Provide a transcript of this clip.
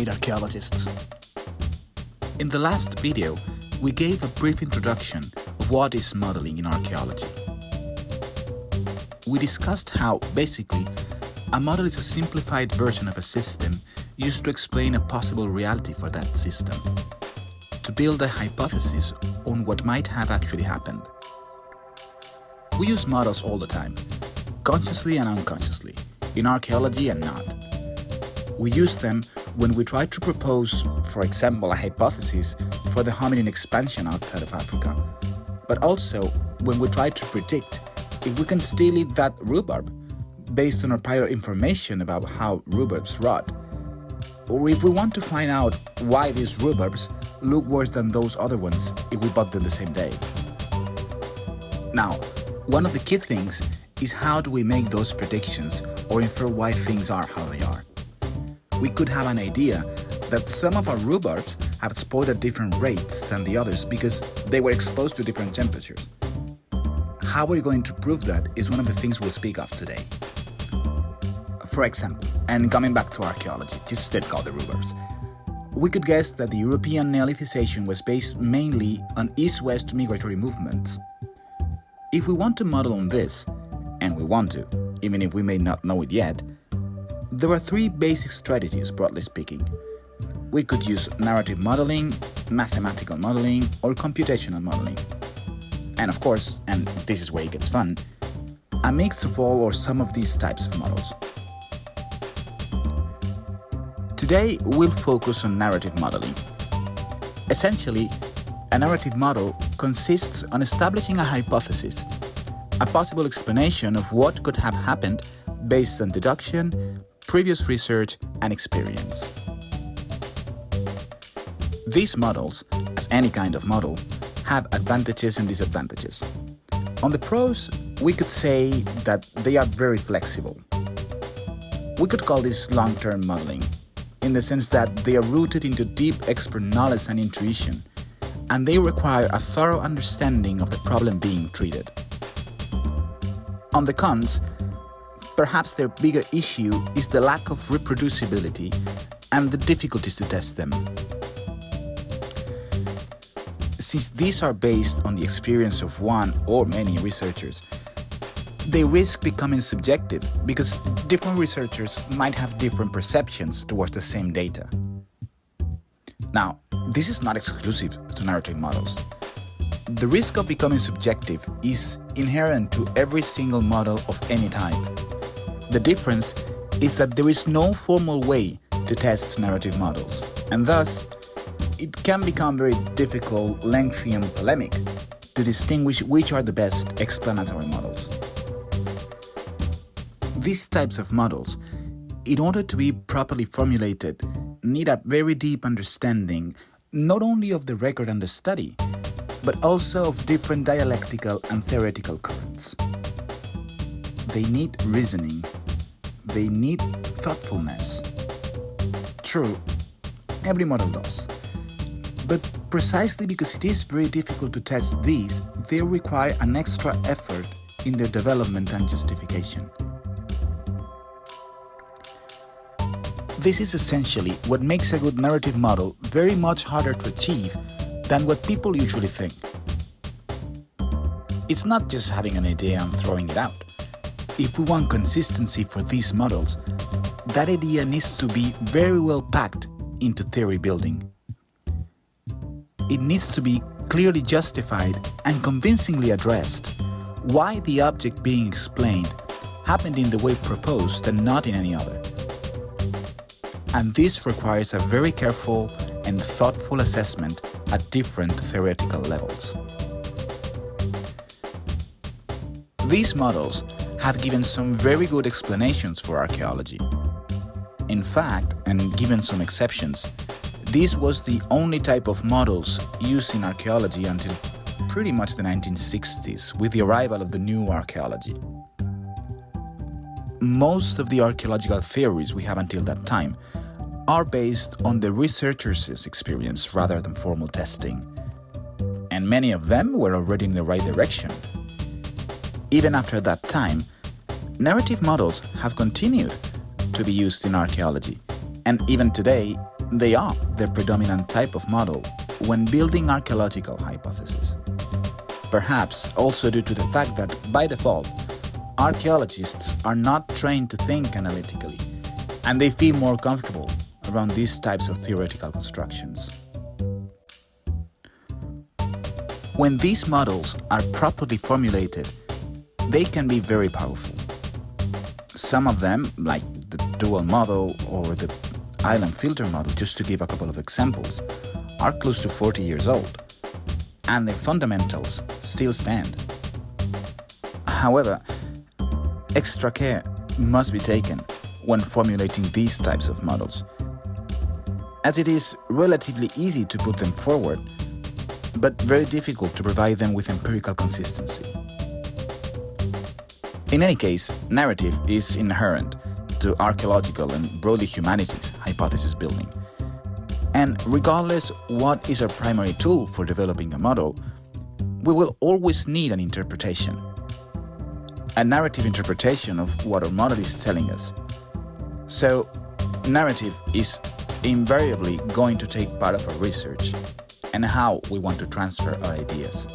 great archaeologists. In the last video, we gave a brief introduction of what is modeling in archaeology. We discussed how, basically, a model is a simplified version of a system used to explain a possible reality for that system, to build a hypothesis on what might have actually happened. We use models all the time, consciously and unconsciously, in archaeology and not. We use them when we try to propose, for example, a hypothesis for the hominin expansion outside of Africa, but also when we try to predict if we can still eat that rhubarb based on our prior information about how rhubarbs rot, or if we want to find out why these rhubarbs look worse than those other ones if we bought them the same day. Now, one of the key things is how do we make those predictions or infer why things are how they are. We could have an idea that some of our rhubarbs have spoiled at different rates than the others because they were exposed to different temperatures. How we're going to prove that is one of the things we'll speak of today. For example, and coming back to archaeology, just let go of the rhubarbs, we could guess that the European Neolithicization was based mainly on east-west migratory movements. If we want to model on this, and we want to, even if we may not know it yet, there are three basic strategies, broadly speaking. We could use narrative modeling, mathematical modeling, or computational modeling. And of course, and this is where it gets fun, a mix of all or some of these types of models. Today, we'll focus on narrative modeling. Essentially, a narrative model consists on establishing a hypothesis, a possible explanation of what could have happened based on deduction, previous research, and experience. These models, as any kind of model, have advantages and disadvantages. On the pros, we could say that they are very flexible. We could call this long-term modeling, in the sense that they are rooted into deep expert knowledge and intuition, and they require a thorough understanding of the problem being treated. On the cons, perhaps their bigger issue is the lack of reproducibility and the difficulties to test them. Since these are based on the experience of one or many researchers, they risk becoming subjective because different researchers might have different perceptions towards the same data. Now, this is not exclusive to narrative models. The risk of becoming subjective is inherent to every single model of any type. The difference is that there is no formal way to test narrative models, and thus, it can become very difficult, lengthy, and polemic to distinguish which are the best explanatory models. These types of models, in order to be properly formulated, need a very deep understanding not only of the record and the study, but also of different dialectical and theoretical currents. They need reasoning. They need thoughtfulness. True, every model does. But precisely because it is very difficult to test these, they require an extra effort in their development and justification. This is essentially what makes a good narrative model very much harder to achieve than what people usually think. It's not just having an idea and throwing it out. If we want consistency for these models, that idea needs to be very well packed into theory building. It needs to be clearly justified and convincingly addressed why the object being explained happened in the way proposed and not in any other. And this requires a very careful and thoughtful assessment at different theoretical levels. These models have given some very good explanations for archaeology. In fact, and given some exceptions, this was the only type of models used in archaeology until pretty much the 1960s, with the arrival of the new archaeology. Most of the archaeological theories we have until that time are based on the researchers' experience rather than formal testing, and many of them were already in the right direction. Even after that time, narrative models have continued to be used in archaeology, and even today, They are the predominant type of model when building archaeological hypotheses. Perhaps also due to the fact that, by default, archaeologists are not trained to think analytically, and they feel more comfortable around these types of theoretical constructions. When these models are properly formulated, they can be very powerful. Some of them, like the dual model or the island filter model, just to give a couple of examples, are close to 40 years old, and their fundamentals still stand. However, extra care must be taken when formulating these types of models, as it is relatively easy to put them forward, but very difficult to provide them with empirical consistency. In any case, narrative is inherent to archaeological and broadly humanities hypothesis building. And regardless what is our primary tool for developing a model, we will always need an interpretation. A narrative interpretation of what our model is telling us. So, narrative is invariably going to take part of our research and how we want to transfer our ideas.